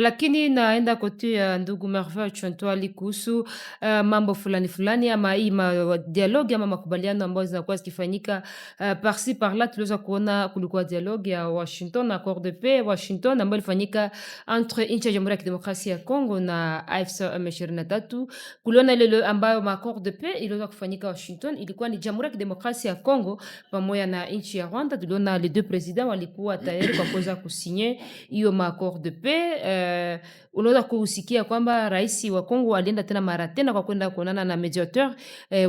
Lakini naenda kote ya ndugu Merveille Chantwali kuhusu mambo fulani fulani ama hii dialogue ama makubaliano ambayo zinakuwa zikifanyika par-ci par-là. Tuliweza kuona kulikuwa dialogue ya Washington, accord de paix Washington ambayo ilifanyika entre nchi ya Jamhuri ya Kidemokrasia ya Kongo na AFC M23. Kuliona ile ambayo accord de paix iliweza kufanyika Washington, ilikuwa ni Jamhuri ya Kidemokrasia ya Kongo pamoja na nchi ya Rwanda. Tuliona les deux présidents walikuwa tayari kwa kuweza kusinye hiyo accord de paix. Unaweza kusikia kwamba rais wa Kongo alienda tena mara tena kwa kwenda kuonana na mediateur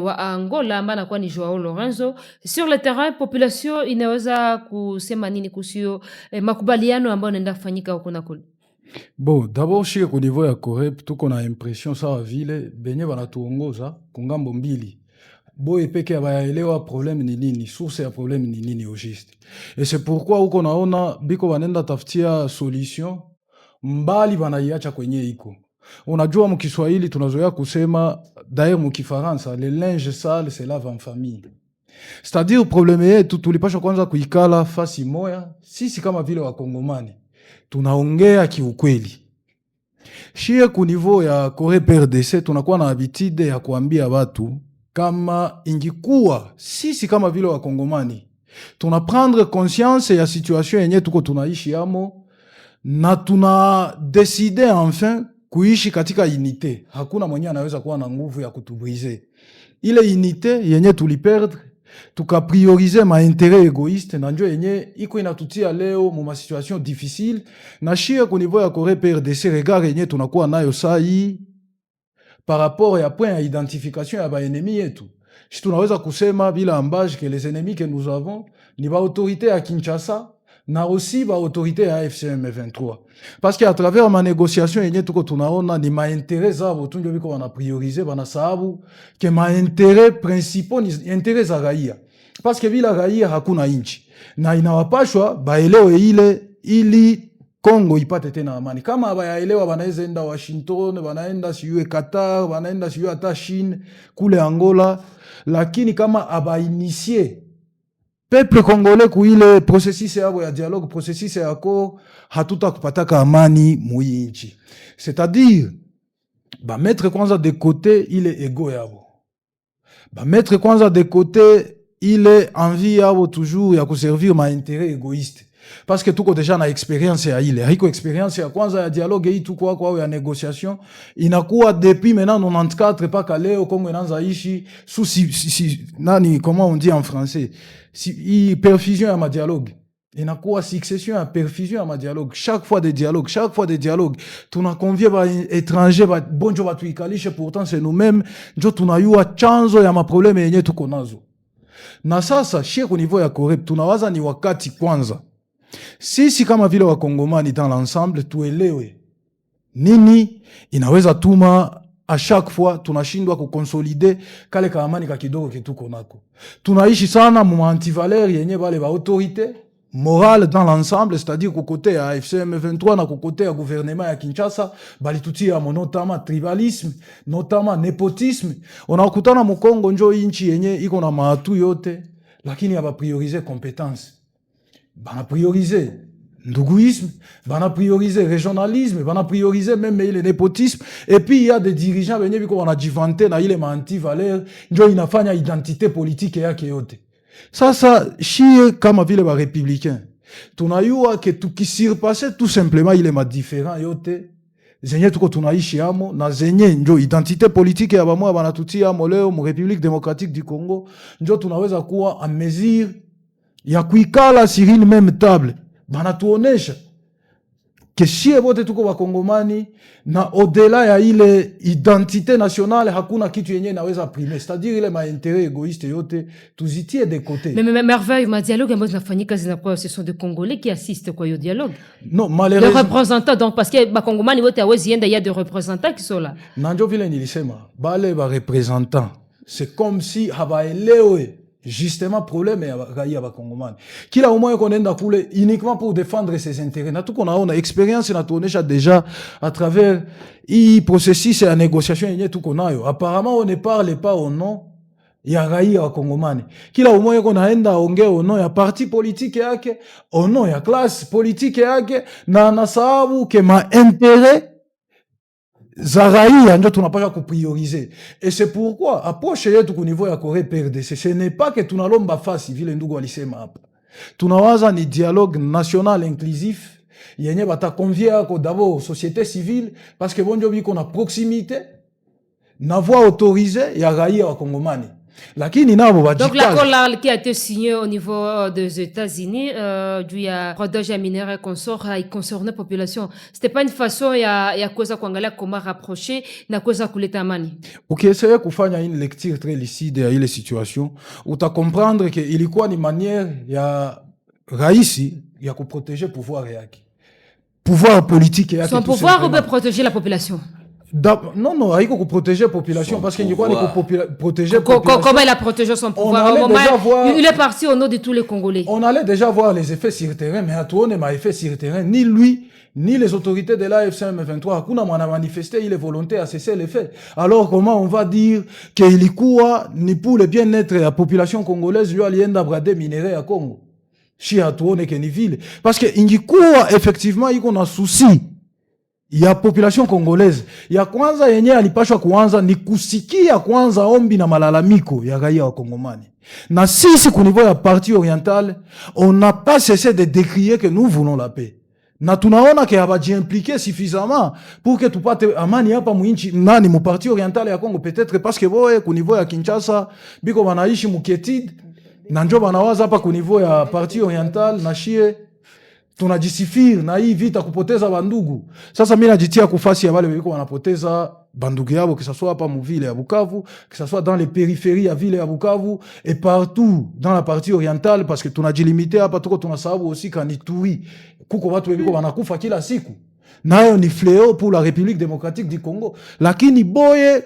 wa Angola ambaye anakuwa ni Joao Lorenzo. Sur le terrain, population inaweza kusema nini kuhusu makubaliano ambayo yanaenda kufanyika huko na kule? Bon, d'abord shike ku niveau ya Corep tuko na impression sawa vile benye banatuongoza kungambo mbili. Boye peke abayaelewa problème ni nini, source ya problème ni nini au juste. Et c'est pourquoi uko naona biko banenda tafutia solution mbali banaiacha kwenye iko. Unajua mkiswahili tunazoea kusema d'ailleurs mkifaransa le linge sale se lave en famille. C'est-à-dire problème yetu tulipasha kwanza kuikala fasi moya sisi kama vile wakongomani. Tunaongea kiukweli. Shie ku niveau ya Corep RDC tunakuwa na habitude ya kuambia watu kama ingikuwa sisi kama vile wakongomani tunaprendre conscience ya situation yenye tuko tunaishi amo na tuna decide enfin kuishi katika unité. Hakuna mwenye anaweza kuwa na nguvu ya kutubrize. Ile unité yenye tuliperdre tuka prioriser ma intérêt égoïste na njo yenye iko inatutia leo mu ma situation difficile na shie ku niveau ya Corep RDC regard yenye tunakuwa nayo sai par rapport ya point ya identification ya ba ennemis yetu. Si tunaweza kusema bila ambaje que les ennemis que nous avons ni ba autorité ya Kinshasa na aussi ba autorité ya AFC M23. Parce que à travers ma négociation yenye tuko tunaona ni ma intérêt zabo tu ndio biko wana prioriser bana sababu que ma intérêt principal ni intérêt za raia. Parce que bila raia hakuna inchi. Na inawapashwa baelewe ile ili Kongo ipate tena amani. Kama abayaelewa banaweza enda Washington, banaenda siyo Qatar, banaenda siyo hata Chine, kule Angola, lakini kama abainisie peuple congolais kuile processus yabo ya dialogue, processus ya accord, hatuta kupataka amani mui nchi. C'est-à-dire ba mettre kwanza de côté ile ego yabo. Ba mettre kwanza de côté ile envie yabo toujours ya kuservir ma intérêt égoïste. Parce que tuko deja na experience ya ile. Haiko experience ya kwanza ya dialogue hii tuko kwa ya négociation. Inakuwa depuis maintenant 94 paka leo Kongo inaanza ishi sous nani comment on dit en français? Si perfusion ya ma dialogue. Inakuwa succession ya perfusion ya ma dialogue. Chaque fois des dialogues. Tuna convie ba étranger ba bonjo ba tuikalishe pourtant c'est nous-mêmes njo tunayua chanzo ya ma problème yenye tuko nazo. Na sasa shie ku niveau ya Corep tunawaza ni wakati kwanza sisi kama vile wakongomani dans l'ensemble tuelewe nini inaweza tuma a chaque fois tunashindwa kukonsolider kale ka amani ka kidogo kituko nako. Tunaishi sana mu antivaleur yenye bale ba autorité morale dans l'ensemble, c'est-à-dire ku kote ya AFC M23 na ku kote ya gouvernement ya Kinshasa bali tutia notamment tribalisme, notamment népotisme. Unakutana mu Kongo njo inchi yenye iko na maatu yote lakini aba prioriser compétence. Bana prioriser nduguisme, bana prioriser régionalisme, bana prioriser même ile népotisme. Et puis il y a des dirigeants benye biko wanajivante na ile anti-valeur njo inafanya identité politique yake yote. Sasa shie kama vile ba républicain tunayua ke tukisirpasser tout simplement ile ma différent yote zenye tuko tunaishi amo na zenye njo identité politique ya bamwa banatutia amo leo mu République démocratique du Congo njo tunaweza kuwa en mesure ya kuikala sur une même table. Banatuonesha ke shie bote tuko wakongomani na au-delà ya ile identité nationale hakuna kitu yenye naweza primer. C'est-à-dire ile ma intérêt égoïste yote tuzitie de côté. Mais Merveille, ma dialogue ambazo zinafanyika zinakuwa ce sont des Congolais qui assistent kwa hiyo dialogue. Non, malheureusement. Les représentants donc parce que bakongomani wote hawezi enda, il y a des représentants qui sont là. Nanjo vile nilisema, bale ba représentants, c'est comme si habaelewe justement problème ya raia bakongomani. Kila umoja konaenda kule uniquement pour défendre ses intérêts. Na tuko naona expérience inatuonesha déjà à travers hii processus ya négociation yenye tuko nayo. Apparemment on ne parle pas au nom ya raia wa Kongomani. Kila umoja yuko naenda ongea ono ya parti politike yake, ono ya classe politike yake, na anasababu ke mainteret za raia ndio tunapasha kuprioriser. Et c'est pourquoi approche yetu ku niveau ya Corée PRDC, ce n'est pas que tunalomba fasi vile ndugu walisema hapa. Tunawaza ni dialogue national inclusif yenye batakonvie yako d'abord société civile parce que bonjo biko na proximité na voix autorisée ya raia wa Kongomani. Lakini nabo bajikaze. Donc l'accord là qui a été signé au niveau des États-Unis du ya rodage ya minéraux consort il concernait la population. C'était pas une façon ya kuweza kuangalia comment rapprocher na kuweza kuleta amani. Ukiesaya kufanya une lecture très lucide ya ile situation, uta comprendre que ilikuwa ni manière ya raisi ya kuprotéger pouvoir yake. Pouvoir politique yake. Son pouvoir ou bien protéger la population? Non, haiko kuprotéger population parce qu'il n'y a pas de protéger population. Comment il a protégé son pouvoir? Il est parti au nom de tous les Congolais. On allait déjà voir les effets sur le terrain, mais à tout on n'est effet sur le terrain. Ni lui, ni les autorités de l'AFC M23. Hakuna mwana manifesté, il est volonté à cesser les faits. Alors comment on va dire qu'il ilikuwa ni pour le bien-être de la population congolaise, lui alienda brader minerais à Congo? Si à tout on est que ni ville. Parce que ingikuwa effectivement, il y a un souci. Ya population congolaise ya kwanza yenye alipashwa kuanza ni kusikia kwanza ombi na malalamiko ya raia wa Kongomani. Na sisi ku niveau ya partie orientale, on n'a pas cessé de décrier que nous voulons la paix. Na tunaona ke habaji impliqué suffisamment pour que tupate amani hapa mwinchi nani mu partie orientale ya Congo, peut-être parce que boye ku niveau ya Kinshasa biko banaishi muketid na njo banawaza hapa ku niveau ya partie orientale na shie tunajisifiri na hii vita kupoteza bandugu. Sasa mimi najitia kufasi ya wale wiko wanapoteza bandugu yao, que ça soit hapa mu ville ya Bukavu, que ça soit dans les périphéries ya ville ya Bukavu et partout dans la partie orientale, parce que tunajilimite hapa tuko tunasababu aussi kanituri kuko watu wiko wanakufa kila siku. Nayo ni fléau pour la République démocratique du Congo. Lakini boye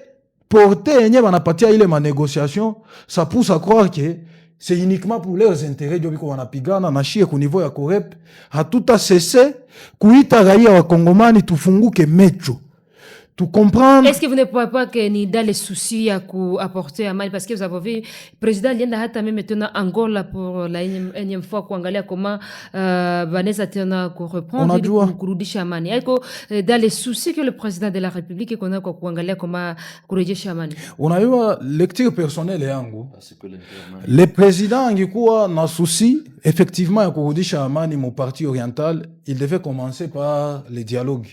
porte yenye banapatia ile ma négociation, ça pousse à croire que c'est uniquement pour leurs intérêts biko wanapigana na shie ku niveau ya Corep. Hatuta cessé kuita raia wa Kongomani tufunguke mecho. Tu comprends? Est-ce que vous ne pouvez pas que ni dans les soucis à apporter à mal, parce que vous avez vu le président Lienda hata même maintenant Angola pour la énième fois kuangalia comment Vanessa tena ku reprendre kurudisha amani. Eko dans les soucis que le président de la République connaît kwa kuangalia comment kurejesha amani. Unajua lecture personnelle yangu. Le président angekuwa na souci effectivement ya kurudisha amani mu parti oriental, il devait commencer par le dialogue.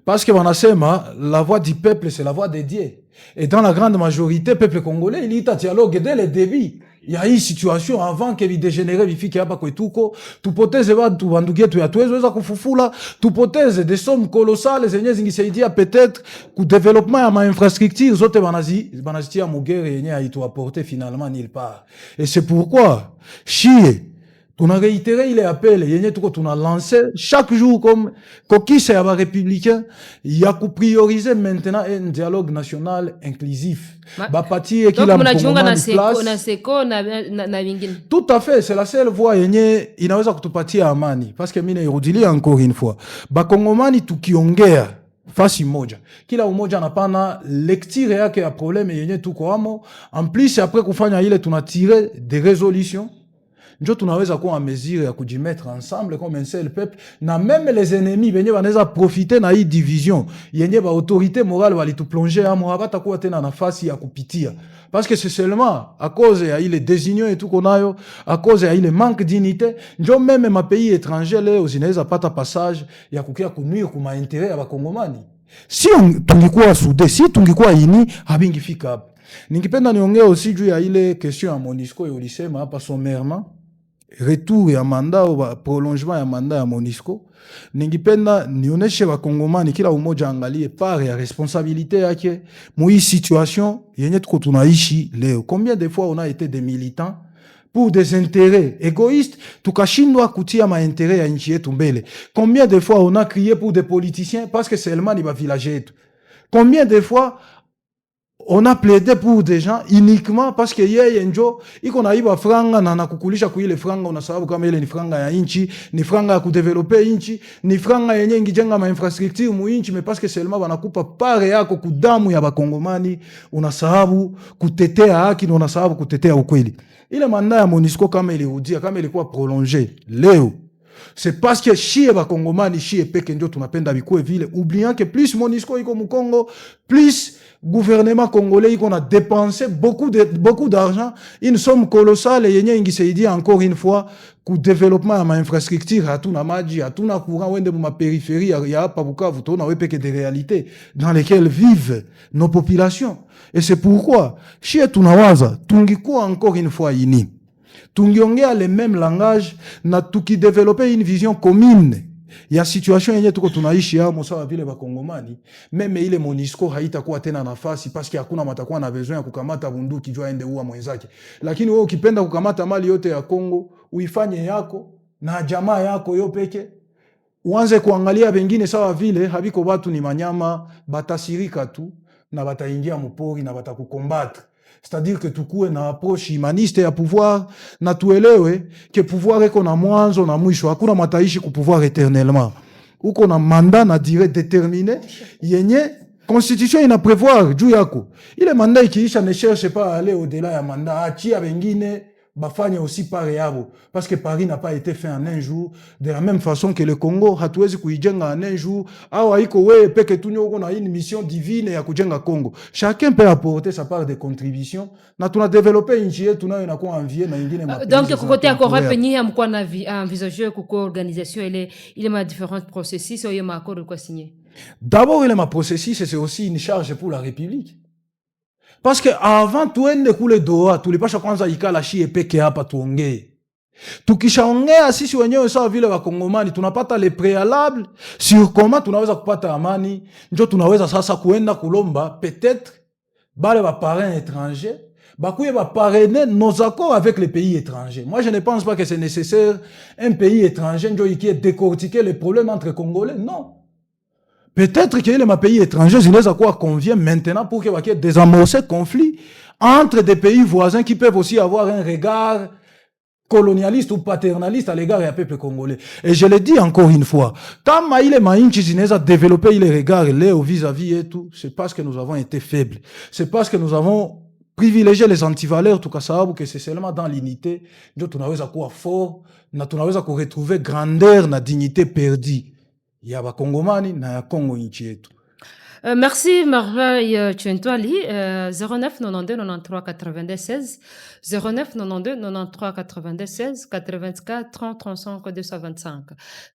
Parce que wanasema la voix du peuple c'est la voix de Dieu. Et dans la grande majorité peuple congolais il y a dialogue dès le début. Il y a une situation avant que dégénéré bifike hapa kwetuko, tupoteze watu bandugu yetu ya tuweza kufufula, tupoteze des sommes colossales zenye zingisaidia peut-être ku développement ya ma infrastructure zote banazitia mugere yenye haitu apporter finalement nulle part. Et c'est pourquoi chie tuna réitéré il appel yenye tuko tuna lancé chaque jour comme kokisa ya ba républicain ya ku prioriser maintenant un dialogue national inclusif. Ba patie kila mkongomani place. Tout à fait, c'est la seule voie yenye inaweza kutupatia amani, parce que mimi nairudilia encore une fois. Ba kongomani tukiongea fasi moja, kila umoja anapana lecture yake ya problème yenye tuko amo, en plus après kufanya ile tunatire des résolutions. Njo tunaweza kuwa en mesure ya kujimettre ensemble comme un seul peuple, na même les ennemis benye banaweza profiter na hii division yenye ba autorité morale walituplonger amo habata kuwa tena nafasi ya kupitia, parce que c'est seulement à cause ya ile désunion et tout konayo, à cause ya ile manque d'unité njo même ma pays étranger leo zinaweza pata passage ya kukia kunuire kuma intérêt ya bakongomani. Si tungikuwa soudé, si tungikuwa ini habingifika hapa. Ningipenda niongee aussi juu ya ile question ya MONUSCO yolisema hapa sommairement, retour ya mandat ou prolongement ya mandat ya MONUSCO. Ningipenda nioneshe bakongomani kila umoja angalie part ya responsabilité yake mu hii situation yenye tuko tunaishi leo. Combien de fois on a été des militants pour des intérêts égoïstes tukashindwa kutia ma intérêt ya nchi yetu mbele? Combien de fois on a crié pour des politiciens parce que seulement ni ba village yetu? Combien de fois On a plaidé pour des gens uniquement parce que yeye njo iko naiba franga na nakukulisha kuile franga, unasababu kama ile ni franga ya inchi, ni franga ya kudevelope inchi, ni franga yenye ingijenga ma infrastructure mu inchi, mais parce que seulement banakupa pare yako kudamu ya bakongomani, unasababu kutetea haki na unasababu kutetea ukweli. Ile manda ya MONUSCO kama ilirudia, kama ilikuwa prolongé leo, c'est parce que shie bakongomani shie peke ndio tunapenda bikuwe vile, oubliant que plus MONUSCO iko mu Congo, plus gouvernement congolais qu'on a dépensé beaucoup d'argent, une somme colossale, et yenye ingisaidia encore une fois ku développement ya ma infrastructure, hatuna maji, hatuna courant, wende mu ma périphérie ya hapa Bukavu tona wepeke des réalités dans lesquelles vivent nos populations. Et c'est pourquoi shie tunawaza tungikuwa encore une fois ini, tungiongea le même langage na tukidévelopper une vision commune ya situation yenye tuko tunaishi hamo sawa vile bakongomani, meme ile MONUSCO haitakuwa tena nafasi parce que hakuna matakuwa na besoin ya kukamata bunduki jua ende uwa mwenzake. Lakini wewe ukipenda kukamata mali yote ya Kongo, uifanye yako na jamaa yako yo peke, uanze kuangalia wengine sawa vile habiko watu ni manyama, batasirika tu na bataingia mpori na batakukombatre. C'est-à-dire que tukue na approche humaniste ya pouvoir na tuelewe ke pouvoir eko na mwanzo na mwisho, hakuna mataishi ku pouvoir éternellement. Uko na mandat na durée déterminée yenye constitution ina prévoir juu yako. Ile mandat ikiisha, ne cherche pas à aller au-delà ya mandat, achia wengine bafanye aussi pare yabo, parce que Paris n'a pas été fait en un jour. De la même façon que le Congo hatuwezi kuijenga en un jour, awa iko wewe peke tu nyo na une mission divine ya kujenga Congo. Chacun peut apporter sa part de contribution na tuna développer nchi yetu nayo inakuwa envier na ingine mapenzi. Donc kokote akora penye amkuwa na envisager kuko organisation ile ma différents processus oyo ma accord kwa signé. D'abord ile ma processus c'est aussi une charge pour la République. Parce que avant tuende kule Doha, tulipasha kwanza ikala shie peke hapa tuongee. Tukishaongea sisi wenyewe sawa vile wakongomani, tunapata le préalable sur comment tunaweza kupata amani, njo tunaweza sasa kuenda kulomba peut-être bale ba parrains étrangers bakuye ba parrainer nos accords avec les pays étrangers. Moi je ne pense pas que c'est nécessaire un pays étranger njo qui est décortiquer les problèmes entre Congolais, non. Peut-être que les pays étrangers, ils les accords convient maintenant pour qu'il y ait désamorcer conflit entre des pays voisins qui peuvent aussi avoir un regard colonialiste ou paternaliste à l'égard du peuple congolais. Et je le dis encore une fois, quand Maïle Maïnchi a développé les regards vis-à-vis et tout, c'est parce que nous avons été faibles. C'est parce que nous avons privilégié les antivaleurs, tout cas, que c'est seulement dans l'unité que nous avons quoi fort, nous avons retrouvé grandeur, na dignité perdue. Ya bakongomani na ya Kongo nchi yetu. Merci Merveille Chentwali, 09 92 93 96 09 92 93 96 84 30 35 225.